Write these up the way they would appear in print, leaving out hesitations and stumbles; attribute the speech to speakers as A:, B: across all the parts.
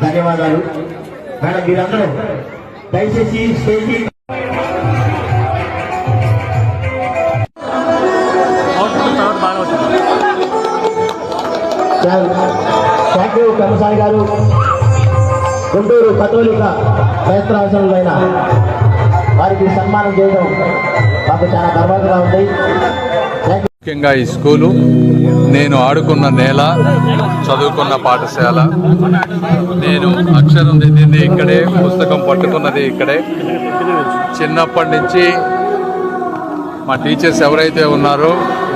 A: ధన్యవాదాలు మేడం. మీరందరూ దయచేసి స్టేజ్ థ్యాంక్ యూ కమసాని గారు. గుంటూరు కథోలిక క్రైస్తవాశ్రమంలో వారికి సన్మానం చేయడం మాకు చాలా గర్వంగా ఉంది.
B: ముఖ్యంగా ఈ స్కూలు నేను ఆడుకున్న నేల, చదువుకున్న పాఠశాల, నేను అక్షరం దిద్దింది ఇక్కడే, పుస్తకం పట్టుకున్నది ఇక్కడే. చిన్నప్పటి నుంచి మా టీచర్స్ ఎవరైతే ఉన్నారో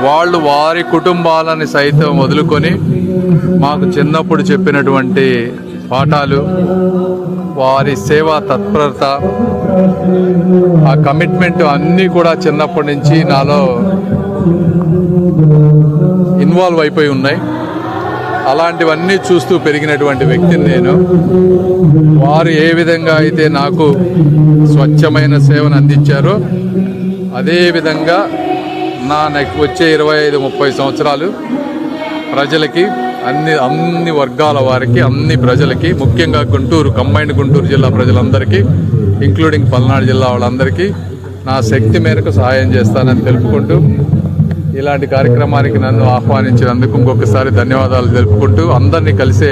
B: వాళ్ళు వారి కుటుంబాలని సైతం వదులుకొని మాకు చిన్నప్పుడు చెప్పినటువంటి పాఠాలు, వారి సేవా తత్పరత, ఆ కమిట్మెంట్ అన్నీ కూడా చిన్నప్పటి నుంచి నాలో ఇన్వాల్వ్ అయిపోయి ఉన్నాయి. అలాంటివన్నీ చూస్తూ పెరిగినటువంటి వ్యక్తిని నేను. వారు ఏ విధంగా అయితే నాకు స్వచ్ఛమైన సేవను అందించారో అదేవిధంగా నా వచ్చే 25-30 సంవత్సరాలు ప్రజలకి, అన్ని వర్గాల వారికి, అన్ని ప్రజలకి, ముఖ్యంగా కంబైన్డ్ గుంటూరు జిల్లా ప్రజలందరికీ, ఇంక్లూడింగ్ పల్నాడు జిల్లా వాళ్ళందరికీ నా శక్తి మేరకు సహాయం చేస్తానని తెలుపుకుంటూ, ఇలాంటి కార్యక్రమానికి నన్ను ఆహ్వానించినందుకు ఇంకొకసారి ధన్యవాదాలు తెలుపుకుంటూ, అందరినీ కలిసే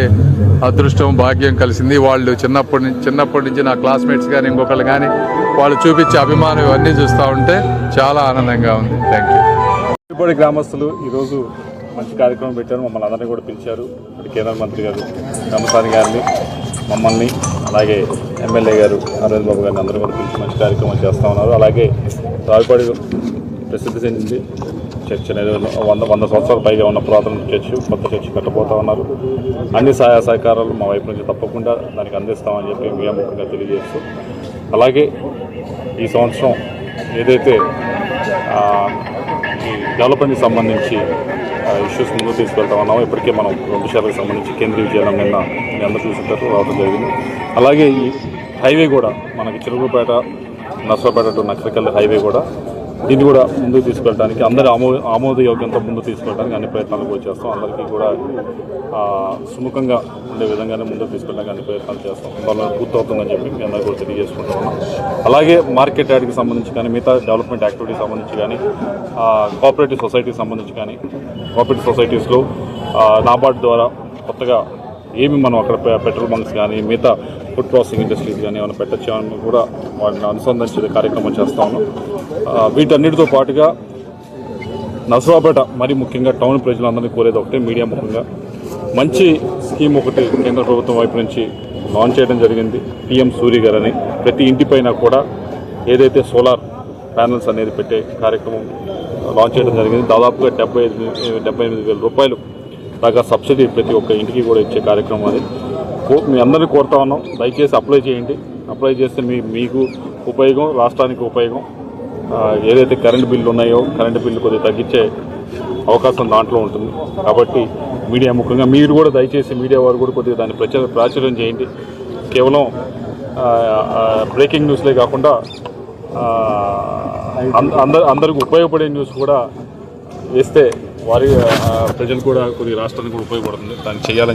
B: అదృష్టం, భాగ్యం కలిసింది. వాళ్ళు చిన్నప్పటి నుంచి నా క్లాస్మేట్స్ కానీ ఇంకొకళ్ళు కానీ వాళ్ళు చూపించే అభిమానం ఇవన్నీ చూస్తూ ఉంటే చాలా ఆనందంగా ఉంది. Thank you.
C: ఇప్పటి గ్రామస్తులు ఈరోజు మంచి కార్యక్రమం పెట్టారు. మమ్మల్ని అందరినీ కూడా పిలిచారు. కేంద్ర మంత్రి గారు కమసాని గారిని, మమ్మల్ని, అలాగే ఎమ్మెల్యే గారు అరవింద్ బాబు గారిని అందరూ కూడా పిలిచి మంచి కార్యక్రమం చేస్తూ ఉన్నారు. అలాగే రావిపాడి ప్రసిద్ధి చెందింది చర్చ్ అనేది 100 సంవత్సరాల పైగా ఉన్న పురాతన చర్చ్, కొత్త చర్చ్ కట్టబోతా ఉన్నారు. అన్ని సహాయ సహకారాలు మా వైపు నుంచి తప్పకుండా దానికి అందిస్తామని చెప్పి ముఖ్యంగా తెలియజేస్తూ, అలాగే ఈ సంవత్సరం ఏదైతే ఈ డెవలప్మెంట్కి సంబంధించి ఇష్యూస్ ముందుకు తీసుకెళ్తా ఉన్నామో, ఇప్పటికే మనం 2 శాలకు సంబంధించి కేంద్రీయ విజయాలను నిన్న మీ అందరూ చూసుకుంటారు రావడం జరిగింది. అలాగే ఈ హైవే కూడా మనకి చిలుగుపేట, నర్సరావుపేట టు నక్సకల్ హైవే కూడా, దీన్ని కూడా ముందుకు తీసుకెళ్ళడానికి, అందరి ఆమోదయోగ్యంతో ముందుకు తీసుకెళ్ళడానికి అన్ని ప్రయత్నాలు కూడా చేస్తాం. అందరికీ కూడా సుముఖంగా ఉండే విధంగానే ముందుకు తీసుకెళ్ళడానికి అన్ని ప్రయత్నాలు చేస్తాం. వాళ్ళని పూర్తవుతుందని చెప్పి మీ అందరూ కూడా తెలియజేసుకుంటున్నాం. అలాగే మార్కెట్ యార్డ్కి సంబంధించి కానీ, మిగతా డెవలప్మెంట్ యాక్టివిటీకి సంబంధించి కానీ, కోఆపరేటివ్ సొసైటీకి సంబంధించి కానీ, కోఆపరేటివ్ సొసైటీస్లో నాబార్డ్ ద్వారా కొత్తగా ఏమి మనం అక్కడ పెట్రోల్ బంక్స్ కానీ, మిగతా ఫుడ్ ప్రాసెసింగ్ ఇండస్ట్రీస్ కానీ ఏమైనా పెట్టచ్చామని కూడా వాటిని అనుసంధానించే కార్యక్రమం చేస్తా ఉన్నాం. వీటన్నిటితో పాటుగా నర్సరావుపేట మరి ముఖ్యంగా టౌన్ ప్రజలందరినీ కోరేది ఒకటే, మీడియా ముఖ్యంగా మంచి స్కీమ్ ఒకటి కేంద్ర ప్రభుత్వం వైపు నుంచి లాంచ్ చేయడం జరిగింది. PM సూర్య గారు అని ప్రతి ఇంటిపైన కూడా ఏదైతే సోలార్ ప్యానల్స్ అనేది పెట్టే కార్యక్రమం లాంచ్ చేయడం జరిగింది. దాదాపుగా 78,000 రూపాయలు దాకా సబ్సిడీ ప్రతి ఒక్క ఇంటికి కూడా ఇచ్చే కార్యక్రమం అది. మీ అందరినీ కోరుతా ఉన్నాం, దయచేసి అప్లై చేయండి. అప్లై చేస్తే మీకు ఉపయోగం, రాష్ట్రానికి ఉపయోగం. ఏదైతే కరెంటు బిల్లు ఉన్నాయో కరెంటు బిల్లు కొద్దిగా తగ్గించే అవకాశం దాంట్లో ఉంటుంది. కాబట్టి మీడియా ముఖ్యంగా మీరు కూడా దయచేసి మీడియా వారు కూడా కొద్దిగా దాన్ని ప్రాచుర్యం చేయండి. కేవలం బ్రేకింగ్ న్యూస్లే కాకుండా అందరికి ఉపయోగపడే న్యూస్ కూడా వేస్తే వారి ప్రజలు కూడా కొద్దిగా రాష్ట్రానికి కూడా ఉపయోగపడుతుంది. దాన్ని చేయాలని